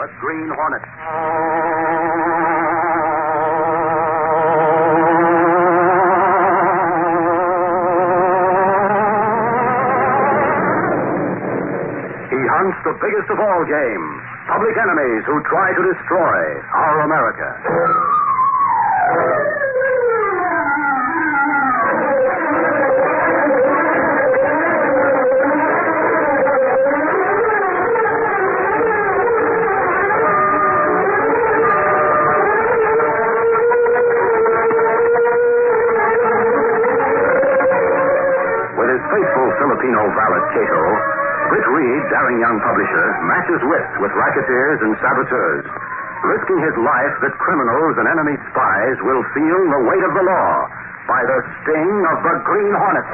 the Green Hornet. He hunts the biggest of all game, public enemies who try to destroy our America. Filipino valet Cato, Britt Reed, daring young publisher, matches wits with racketeers and saboteurs, risking his life that criminals and enemy spies will feel the weight of the law by the sting of the Green Hornet.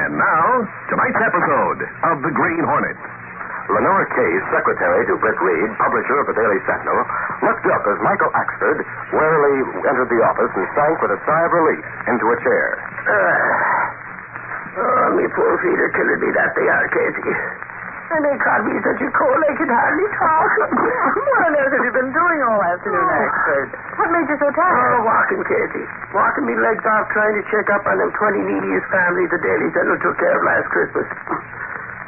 And now, tonight's episode of The Green Hornet. Lenore Case, secretary to Britt Reed, publisher of the Daily Sentinel, looked up as Michael Axford warily entered the office and sank with a sigh of relief into a chair. Me poor feet are killing me, that they are, Casey. And they caught me such a cold I could hardly talk. What on earth have you been doing all afternoon, Axford? What made you so tired? Walking, Casey. Walking me legs off trying to check up on them 20 neediest families the Daily Sentinel took care of last Christmas.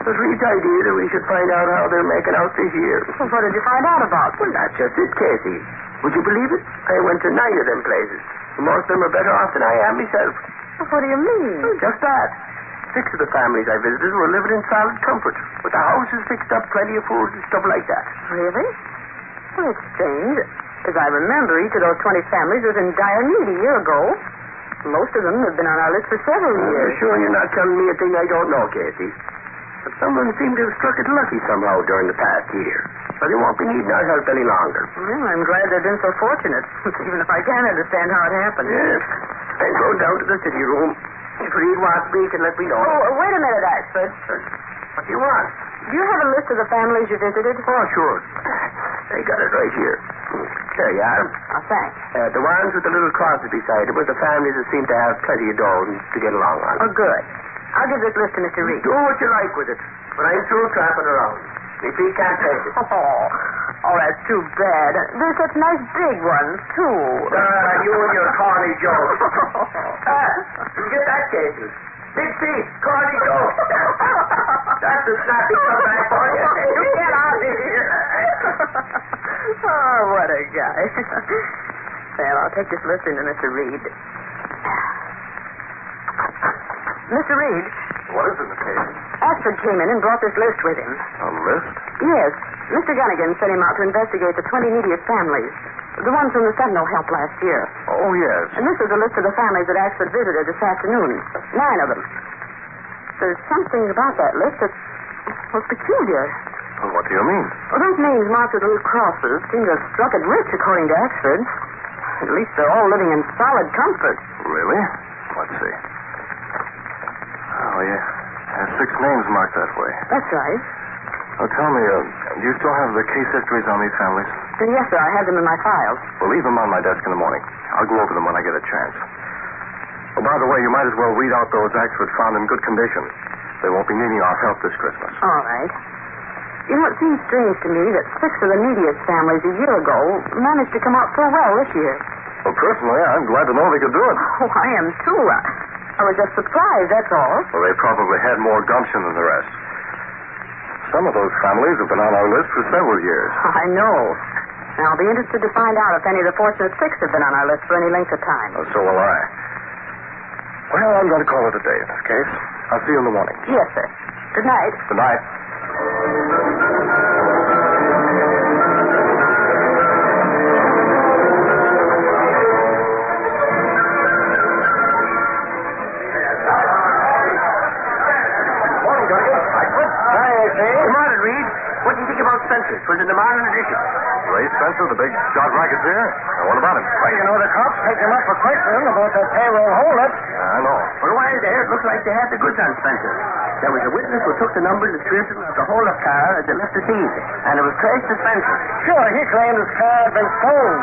It was Reed's idea that we should find out how they're making out this year. Well, what did you find out about? Well, that's just it, Casey. Would you believe it? I went to 9 of them places. Most of them are better off than I am myself. Well, what do you mean? Well, just that. 6 of the families I visited were living in solid comfort, with the houses fixed up, plenty of food and stuff like that. Really? Well, it's strange. As I remember, each of those 20 families was in dire need a year ago. Most of them have been on our list for several years. You're sure you're not telling me a thing I don't know, Casey? But someone seemed to have struck it lucky somehow during the past year. So they won't be needing our help any longer. Well, I'm glad they've been so fortunate, even if I can't understand how it happened. Yes. Then go down to the city room. If Reed wants me, he can let me know. Oh, wait a minute, Axford. What do you want? Do you have a list of the families you visited? Oh, sure. I got it right here. There you are. Oh, thanks. The ones with the little crosses beside them were the families that seem to have plenty of dough to get along on. Oh, good. I'll give this list to Mr. Reed. Do what you like with it. But I'm through trapping around. My feet can't take it. Oh, that's too bad. They're such nice big ones, too. You and your corny jokes. You get that, Casey? Big feet, corny jokes. That's the snappy comeback for you. Get out of here. Oh, what a guy. Well, I'll take this list into Mr. Reed. Mr. Reed. What is in the case? Axford came in and brought this list with him. A list? Yes. Mr. Gunnigan sent him out to investigate the 20 neediest families. The ones from the Sentinel helped last year. Oh, yes. And this is a list of the families that Axford visited this afternoon. 9 of them. There's something about that list that was peculiar. Well, what do you mean? Well, those names marked with little crosses seem to have struck it rich, according to Axford. At least they're all living in solid comfort. Really? Let's see. Oh, yeah. There's 6 names marked that way. That's right. Well, tell me, do you still have the case histories on these families? Yes, sir. I have them in my files. Well, leave them on my desk in the morning. I'll go over them when I get a chance. Oh, by the way, you might as well weed out those Axford found in good condition. They won't be needing our help this Christmas. All right. You know, it seems strange to me that 6 of the neediest families a year ago managed to come out so well this year. Well, personally, I'm glad to know they could do it. Oh, I am, too. I was just surprised, that's all. Well, they probably had more gumption than the rest. Some of those families have been on our list for several years. I know. Now, I'll be interested to find out if any of the fortunate 6 have been on our list for any length of time. Oh, so will I. Well, I'm going to call it a day in this case. I'll see you in the morning. Yes, sir. Good night. Good night. Spencer. Was it the modern edition? Ray Spencer, the big shot racketeer? Now, what about him? Well, you know, the cops picked him up for questioning about that payroll holdup. Yeah, I know. For a while there, it looked like they had the goods on Spencer. There was a witness who took the number and description of the holdup car as they left the scene, and it was traced to Spencer. Sure, he claimed his car had been stolen.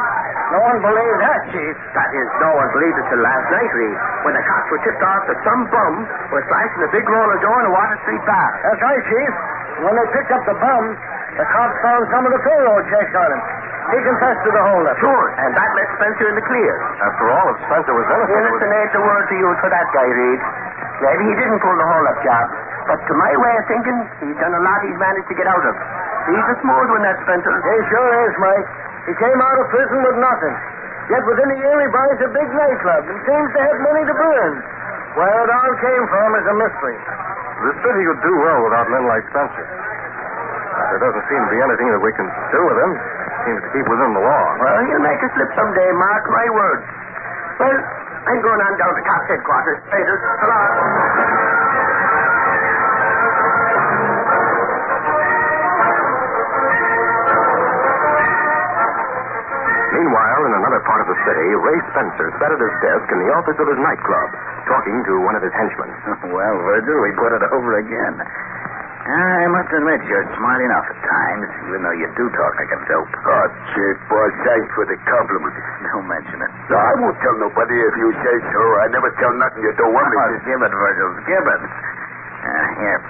No one believed that, Chief. That is, no one believed it till last night, Reed, when the cops were tipped off that some bum was slicing a big roller door in a Water Street bar. That's right, Chief. When they picked up the bum, the cops found some of the payroll checks on him. He confessed to the holdup. Sure, and that left Spencer in the clear. After all, if Spencer was innocent... Innocent ain't the word to use for that guy, Reed. Maybe he didn't pull the hold-up job. But to my way of thinking, he's done a lot he's managed to get out of. He's a smooth one, that Spencer. He sure is, Mike. He came out of prison with nothing. Yet within a year he buys a big nightclub and seems to have money to burn. Where it all came from is a mystery. The city could do well without men like Spencer. There doesn't seem to be anything that we can do with him. Seems to keep within the law. Well, he'll make a slip someday, mark my words. Well, I'm going on down to cops' headquarters. Later. So long. Meanwhile, in another part of the city, Ray Spencer sat at his desk in the office of his nightclub, talking to one of his henchmen. Well, Virgil, we put it over again. I must admit you're smart enough at times, even though you do talk like a dope. Oh, chief, boy, thanks for the compliment. Don't mention it. No, I won't tell nobody if you say so. I never tell nothing you don't want me to. Give it, Virgil. Give it. Here.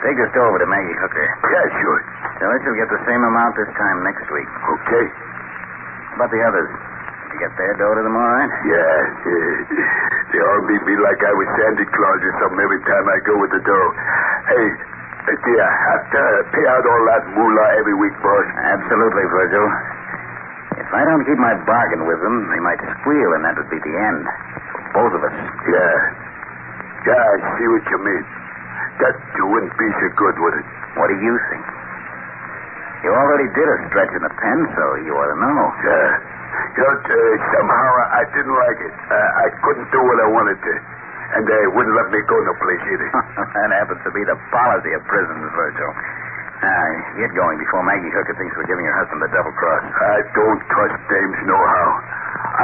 Take this over to Maggie Hooker. Yeah, sure. Tell her she'll get the same amount this time next week. Okay. How about the others? Did you get their dough to them all right? Yeah. They all meet me like I was Santa Claus or something every time I go with the dough. Hey, do you have to pay out all that moolah every week, boss? Absolutely, Virgil. If I don't keep my bargain with them, they might squeal, and that would be the end. Both of us. Yeah. Yeah, I see what you mean. That wouldn't be so good, would it? What do you think? You already did a stretch in the pen, so you ought to know. Yeah. You know, somehow I didn't like it. I couldn't do what I wanted to. And they wouldn't let me go no place either. That happens to be the policy of prisons, Virgil. Get going before Maggie Hooker thinks we're giving her husband the double cross. I don't trust dames nohow.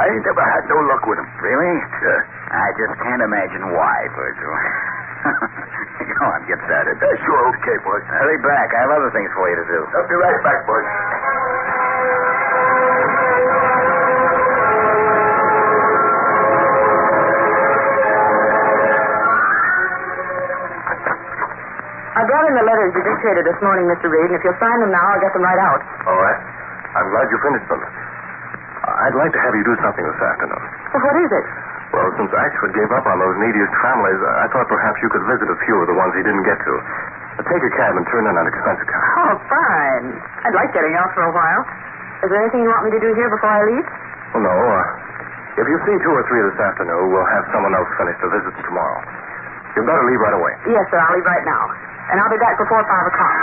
I ain't never had no luck with them. Really? Yeah. I just can't imagine why, Virgil. Go on, get started. Sure, okay, boss. Hurry back. I have other things for you to do. I'll be right back, boss. I brought in the letters you dictated this morning, Mr. Reed, and if you'll sign them now, I'll get them right out. All right. I'm glad you finished them. I'd like to have you do something this afternoon. Well, what is it? Well, since Axford gave up on those neediest families, I thought perhaps you could visit a few of the ones he didn't get to. Take a cab and turn in an expense account. Oh, fine. I'd like getting out for a while. Is there anything you want me to do here before I leave? Well, no. If you see 2 or 3 this afternoon, we'll have someone else finish the visits tomorrow. You'd better leave right away. Yes, sir. I'll leave right now. And I'll be back before 5 o'clock.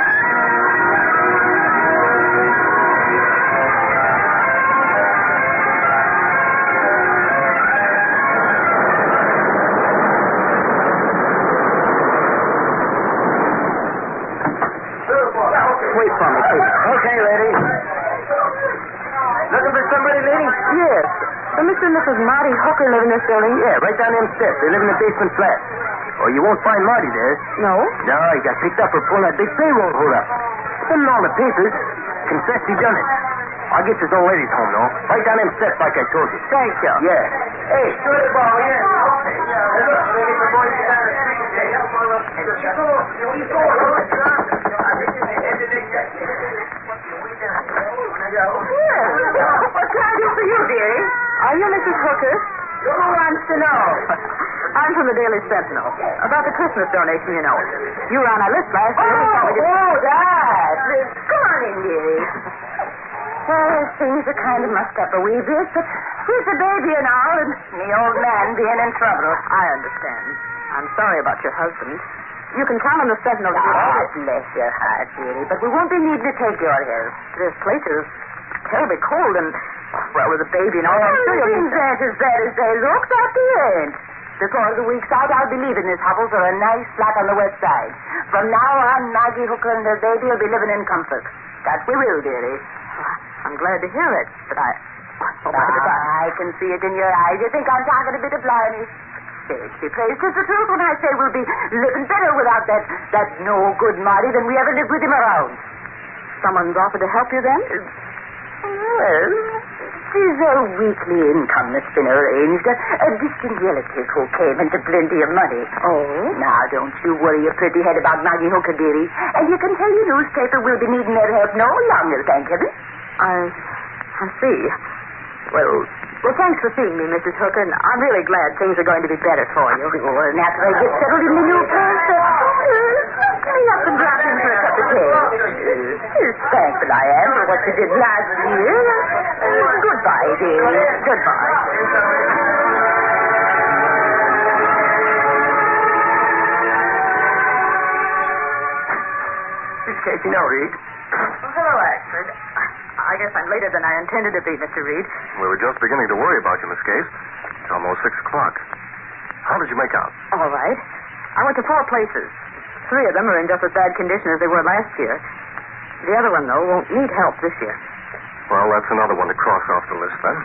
Wait for me, please. Okay, lady. Looking for somebody, lady? Yes. So Mr. and Mrs. Marty Hooker live in this building? Yeah, right down them steps. They live in the basement flat. Oh, you won't find Marty there. No. No, he got picked up for pulling that big payroll hold up. Put in all the papers. Confessed he done it. I'll get this old lady's home, though. Right down them steps like I told you. Thank you. Yeah. Hey, shoot the ball, yeah. Hey, look, they get the boys down the street today. What can I do for you, dearie? Are you Mrs. Hooker? Who wants to know? I'm from the Daily Sentinel. About the Christmas donation, you know. You were on our list last year. That. Come on in, dearie. Well, things are kind of mucked up a wee bit, but with the baby and all, and the old man being in trouble. I understand. I'm sorry about your husband. You can count on the Sentinel to do all this. Bless your heart, dearie, but we won't be needing to take your help. This place is terribly cold, and, well, with the baby and all, I'm sure you'll be... that as bad as they look, that they ain't. Before the week's out, I'll be leaving this hovel for a nice flat on the west side. From now on, Maggie Hooker and her baby will be living in comfort. That we will, dearie. I'm glad to hear it, but I can see it in your eyes. You think I'm talking a bit of blimey. Sage be praised. 'Tis the truth when I say we'll be living better without that no-good Marty than we ever lived with him around. Someone's offered to help you, then? Well, is a weekly income that's been arranged. A distant relative who came into plenty of money. Oh? Now, don't you worry your pretty head about Maggie Hooker, dearie. And you can tell your newspaper we'll be needing their help no longer, thank heaven. I see. Well, thanks for seeing me, Mrs. Hooker, and I'm really glad things are going to be better for you. Well, and after I get settled in the new place, look me up and drop in for a cup of tea. Thankful I am for what you did last year. Goodbye, dearie. Goodbye. This Casey now, Reed. Well, hello, Axford. I guess I'm later than I intended to be, Mr. Reed. We were just beginning to worry about you, Miss Case. It's almost 6 o'clock. How did you make out? All right. I went to 4 places. 3 of them are in just as bad condition as they were last year. The other one, though, won't need help this year. Well, that's another one to cross off the list, then.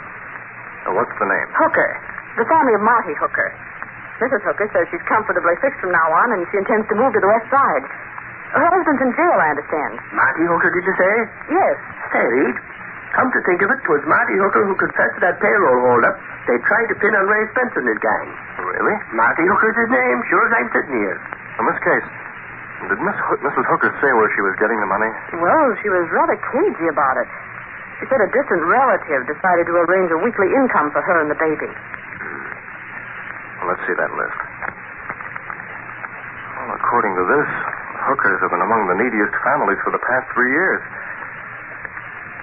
What's the name? Hooker. The family of Marty Hooker. Mrs. Hooker says she's comfortably fixed from now on, and she intends to move to the west side. Her husband's in jail, I understand. Marty Hooker, did you say? Yes. Hey, Reed. Come to think of it, 'twas Marty Hooker who confessed to that payroll holdup they tried to pin on Ray Spencer and his gang. Really? Marty Hooker's his name, sure as I'm sitting here. Miss Case, did Mrs. Hooker say where she was getting the money? Well, she was rather cagey about it. She said a distant relative decided to arrange a weekly income for her and the baby. Well, let's see that list. Well, according to this, Hookers have been among the neediest families for the past 3 years.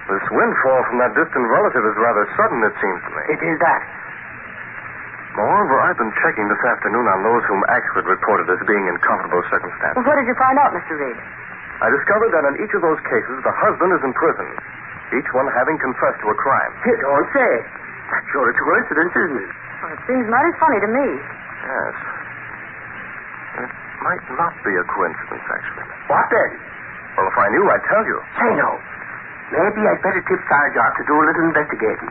This windfall from that distant relative is rather sudden, it seems to me. It is that. Moreover, I've been checking this afternoon on those whom Axford reported as being in comfortable circumstances. Well, what did you find out, Mr. Reed? I discovered that in each of those cases, the husband is in prison, each one having confessed to a crime. You don't say. That's sure a coincidence, isn't it? Well, it seems mighty funny to me. Yes. It might not be a coincidence, actually. What then? Well, if I knew, I'd tell you. Say no. Maybe I'd better tip Sarge off to do a little investigating.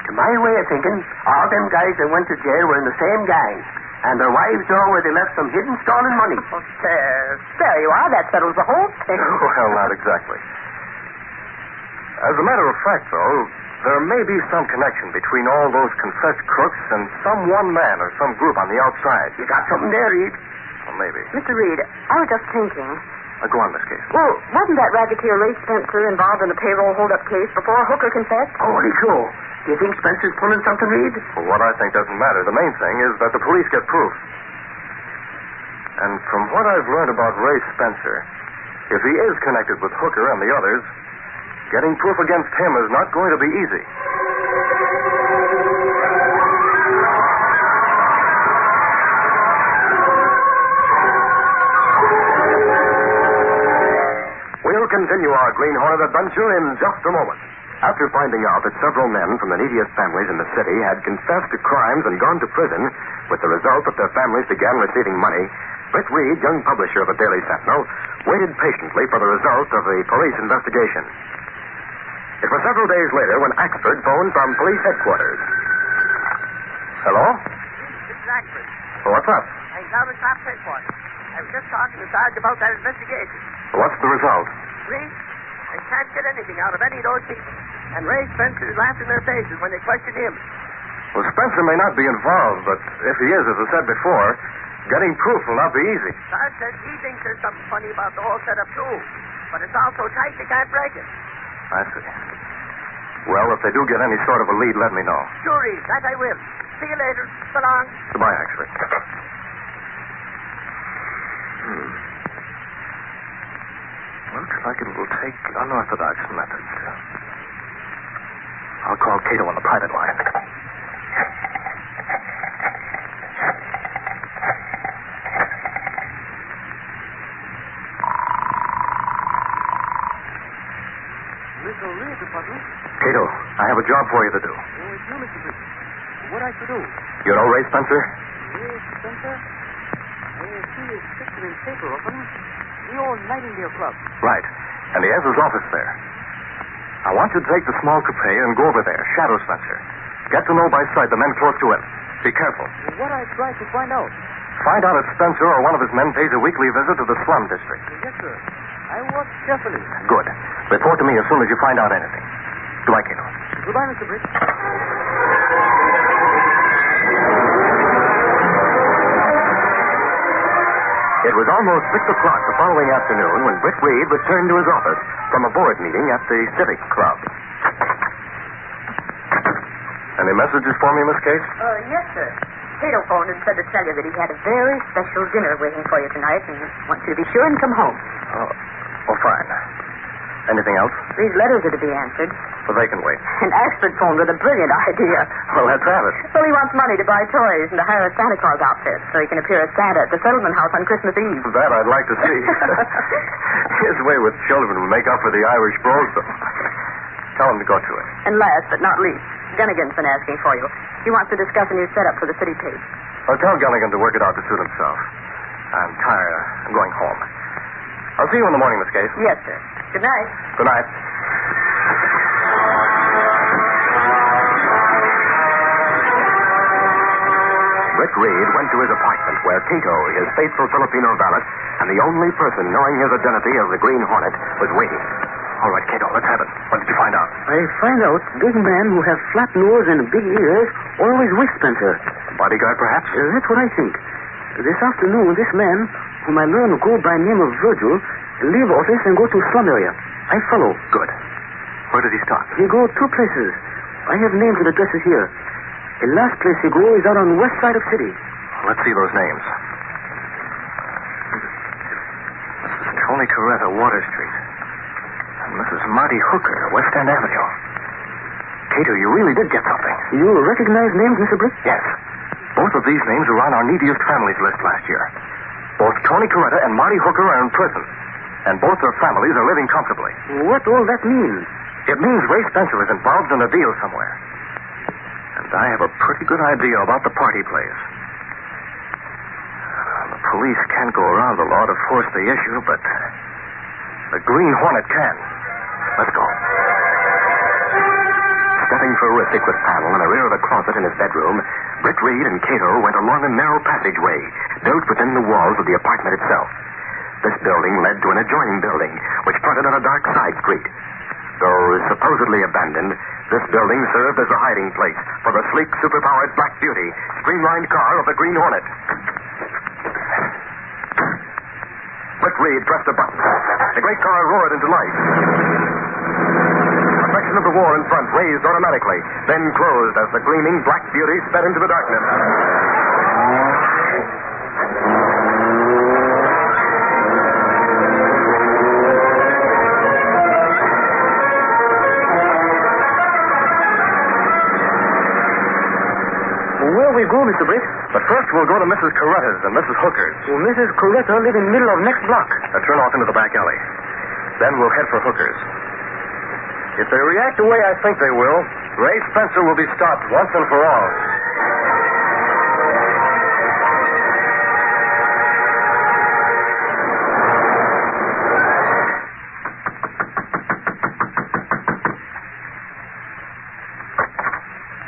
To my way of thinking, all them guys that went to jail were in the same gang, and their wives know where they left some hidden stolen money. Oh, there you are. That settles the whole thing. Well, not exactly. As a matter of fact, though, there may be some connection between all those confessed crooks and some one man or some group on the outside. You got something there, Reed? Well, maybe. Mr. Reed, I was just thinking. Go on, Miss Case. Well, wasn't that racketeer Ray Spencer involved in the payroll holdup case before Hooker confessed? Holy cow. Do you think Spencer's pulling something, Reed? Well, what I think doesn't matter. The main thing is that the police get proof. And from what I've learned about Ray Spencer, if he is connected with Hooker and the others, getting proof against him is not going to be easy. We'll continue our Green Hornet adventure in just a moment. After finding out that several men from the neediest families in the city had confessed to crimes and gone to prison, with the result that their families began receiving money, Britt Reed, young publisher of the Daily Sentinel, waited patiently for the result of the police investigation. It was several days later when Axford phoned from police headquarters. Hello? This is Axford. Well, what's up? I'm down at Cops headquarters. I was just talking to Sarge about that investigation. What's the result? Reed, I can't get anything out of any of those people. And Ray Spencer is laughing in their faces when they question him. Well, Spencer may not be involved, but if he is, as I said before, getting proof will not be easy. Sarge says he thinks there's something funny about the whole setup, too. But it's all so tight they can't break it. I see. Well, if they do get any sort of a lead, let me know. Sure, Reed, that I will. See you later. So long. Goodbye, Axford. Looks like it will take unorthodox methods. I'll call Cato on the private line. Cato, I have a job for you to do. Oh, it's you, Mr. Bridges. What I to do? You know Ray Spencer? Ray Spencer? I see his picture in paper of him. The old Nightingale Club. Right. And he has his office there. I want you to take the small coupe and go over there, shadow Spencer. Get to know by sight the men close to him. Be careful. What I tried to find out. Find out if Spencer or one of his men pays a weekly visit to the slum district. Yes, sir. I watch carefully. Good. Report to me as soon as you find out anything. Goodbye, Cato. Goodbye, Mr. Britt. It was almost 6 o'clock the following afternoon when Britt Reed returned to his office from a board meeting at the Civic Club. Any messages for me, Miss Case? Yes, sir. Cato phoned and said to tell you that he had a very special dinner waiting for you tonight and wants you to be sure and come home. Oh, fine. Anything else? These letters are to be answered. Well, they can wait. And Ashford phoned with a brilliant idea. Well, let's have it. Well, he wants money to buy toys and to hire a Santa Claus outfit so he can appear as Santa at the settlement house on Christmas Eve. That I'd like to see. His way with children will make up for the Irish Bulls, though. Tell him to go to it. And last but not least, Gunnigan's been asking for you. He wants to discuss a new setup for the city page. I'll tell Gunnigan to work it out to suit himself. I'm tired. I'm going home. I'll see you in the morning, Miss Case. Yes, sir. Good night. Good night. Britt Reed went to his apartment where Cato, his faithful Filipino valet, and the only person knowing his identity as the Green Hornet, was waiting. All right, Cato, let's have it. What did you find out? I find out big man who have flat nose and big ears always with Spencer. Bodyguard, perhaps? That's what I think. This afternoon, this man, whom I learn go by name of Virgil, leave office and go to slum area. I follow. Good. Where did he stop? He go 2 places. I have names and addresses here. The last place he go is out on west side of city. Let's see those names. Mrs. Tony Coretta, Water Street. And Mrs. Marty Hooker, West End Avenue. Cato, you really did get something. You recognize names, Mr. Britt? Yes. Both of these names were on our neediest families list last year. Both Tony Coretta and Marty Hooker are in prison. And both their families are living comfortably. What all that means? It means Ray Spencer is involved in a deal somewhere. And I have a pretty good idea about the party place. The police can't go around the law to force the issue, but the Green Hornet can. Let's go. Stepping for a secret panel in the rear of the closet in his bedroom, Britt Reed and Cato went along a narrow passageway built within the walls of the apartment itself. This building led to an adjoining building, which fronted on a dark side street. Though supposedly abandoned, this building served as a hiding place for the sleek, superpowered Black Beauty, streamlined car of the Green Hornet. Britt Reed pressed a button. The great car roared into life. A section of the wall in front raised automatically, then closed as the gleaming Black Beauty sped into the darkness. Where we go, Mr. Britt? But first we'll go to Mrs. Coretta's and Mrs. Hooker's. Well, Mrs. Coretta live in middle of next block. Turn off into the back alley. Then we'll head for Hooker's. If they react the way I think they will, Ray Spencer will be stopped once and for all.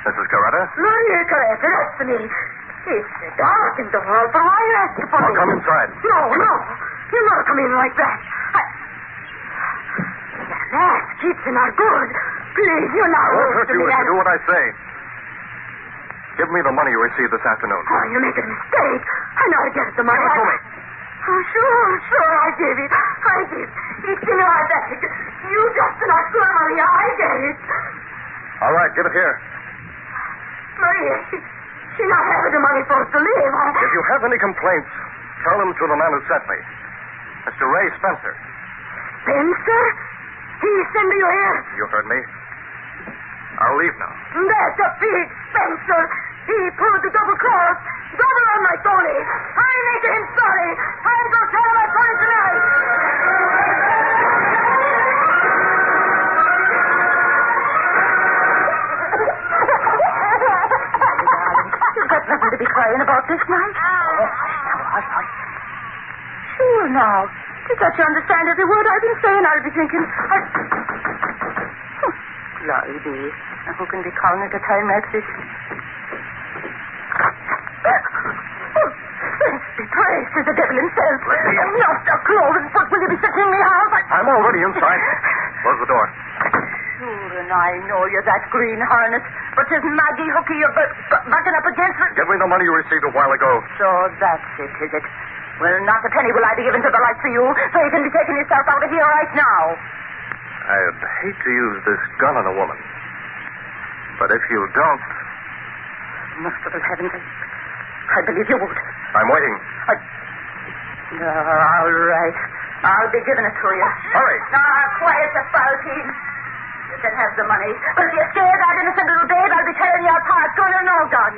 Mrs. Coretta? Maria Coretta, that's me. It's dark in the hall, but why you asking for me? I'll come inside. No. You're not coming in like that. That keeps you not good. Please, you're not I won't hurt to you me. if you do what I say. Give me the money you received this afternoon. Oh, you're making a mistake. I know how to get the money. Give it to me. Oh, sure, I give it. It's in our bag. You just not good, Maria. I get it. All right, give it here. Maria, she not having the money for us to live. If you have any complaints, tell them to the man who sent me. Mr. Ray Spencer. Spencer? He sent you here? You heard me. I'll leave now. That's a big Spencer. He pulled the double cross. Double on my Tony. I'm making him sorry. I'm going to tell him I put it tonight. You've got nothing to be crying about this night. Hush. Sure now. If that you understand every word I've been saying, I'll be thinking... Glory be. Who can be calling at a time like this? Be praised to the devil himself. Not the clothes, but will you be setting me out? I'm already inside. Close the door. Sure I know you're that green hornet, but 'tis Maggie Hooky you're backing up against it. Give me the money you received a while ago. So that's it, is it? Well, not a penny will I be given to the likes of you, so you can be taking yourself out of here right now. I'd hate to use this gun on a woman. But if you don't... Merciful heavens, I believe you would. I'm waiting. All right. I'll be giving it to you. Hurry. Quiet, the foul team. You can have the money. But if you scare that innocent little babe, I'll be tearing you apart, gun or no gun.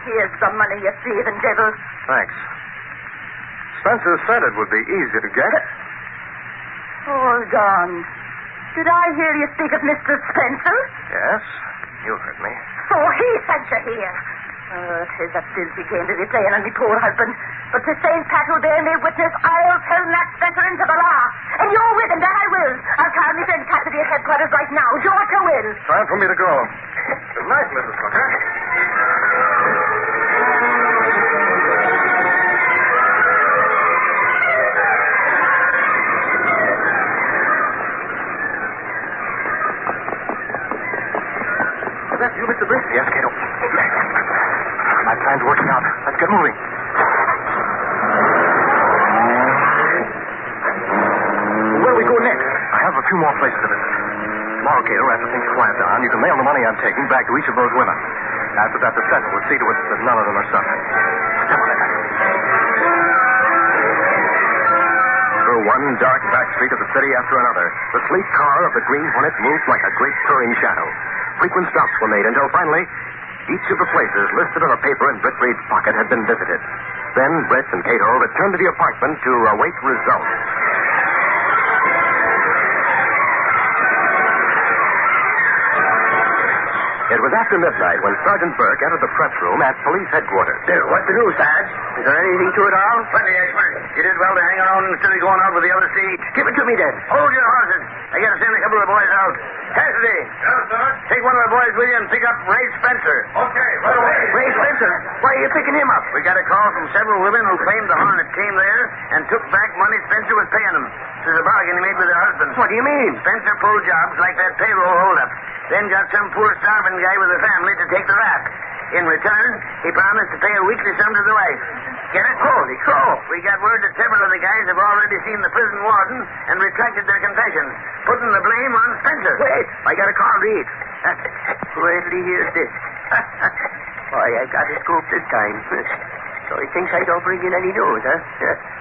Here's the money, you thieving devil. Thanks. Spencer said it would be easy to get. Hold on. Did I hear you speak of Mr. Spencer? Yes, you heard me. So he sent you here. Tis a filthy game to be playing on me poor husband. But to St. Pat will bear me witness, I'll turn that Spencer into the law. And you're with him, that I will. I'll call me St. Pat to the headquarters right now. Do what you will. Time for me to go. Good night, Mrs. Hooker. Is that you, Mr. Britt? Yes, Cato. My plan's working out. Let's get moving. Where we go next? I have a few more places to visit. Tomorrow, Cato, after things quiet down, you can mail the money I'm taking back to each of those women. After that, the Sentinel will see to it that none of them are suffering. Step on it. Through one dark back street of the city after another, the sleek car of the Green Hornet moved like a great purring shadow. Frequent stops were made until finally each of the places listed on a paper in Britt Reed's pocket had been visited. Then Britt and Cato returned to the apartment to await results. It was after midnight when Sergeant Burke entered the press room at police headquarters. What's the news, Sarge? Is there anything to it all? Plenty, expert. You did well to hang around instead of going out with the other seats. Give it to me, then. Hold your horses. I gotta send a couple of the boys out. Cassidy. Yes, Sarge? Take one of the boys with you and pick up Ray Spencer. Okay, right away. Ray Spencer? Why are you picking him up? We got a call from several women who claimed the Hornet came there and took back money Spencer was paying them. This is a bargain he made with her husband. What do you mean? Spencer pulled jobs like that payroll holdup. Then got some poor starving guy with a family to take the rap. In return, he promised to pay a weekly sum to the wife. Get it? Holy crow. We got word that several of the guys have already seen the prison warden and retracted their confessions, putting the blame on Spencer. Wait, I got to call Reed. Wait till he hears this. Why, I got a scoop this time. So he thinks I don't bring in any news, huh?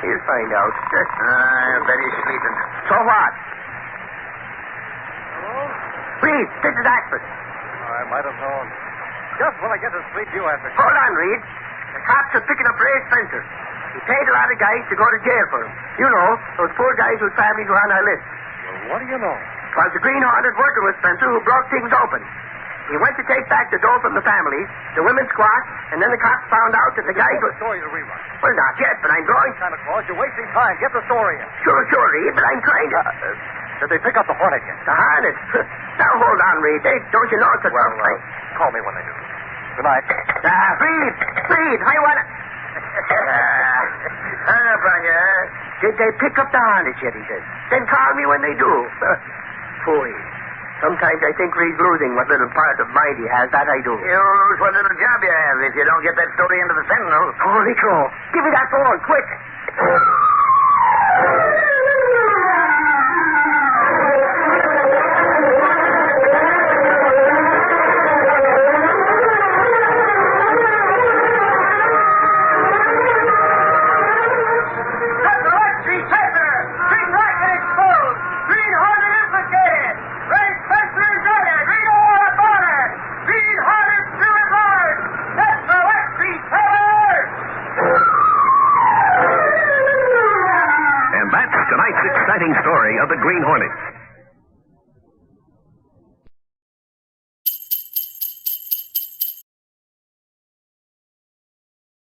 He'll find out. I bet he's sleeping. So what? Reed, this is Ashford. I might have known. Just when I get to sleep, you answer. Hold on, Reed. The cops are picking up Ray Spencer. He paid a lot of guys to go to jail for him. You know, those poor guys whose families were on our list. Well, what do you know? It was the Green Hornet working with Spencer who broke things open. He went to take back the dough from the families, the women squawked, and then the cops found out that the guys were... story to rewrite. Well, not yet, but I'm going... Santa Claus, you're wasting time. Get the story in. Sure, Reed, but I'm trying to... Did they pick up the Hornet yet? The Hornet? Now, hold on, Reed. Don't you know it's a tough thing? Call me when they do. Good night. Reed, I want to... Hang up on you, huh? Did they pick up the Hornet yet, he says. Then call me when they do. Boy, sometimes I think Reed's losing what little part of mind he has. That I do. You'll lose what little job you have if you don't get that story into the Sentinel. Holy crow. Give me that phone, quick. Story of the Green Hornet.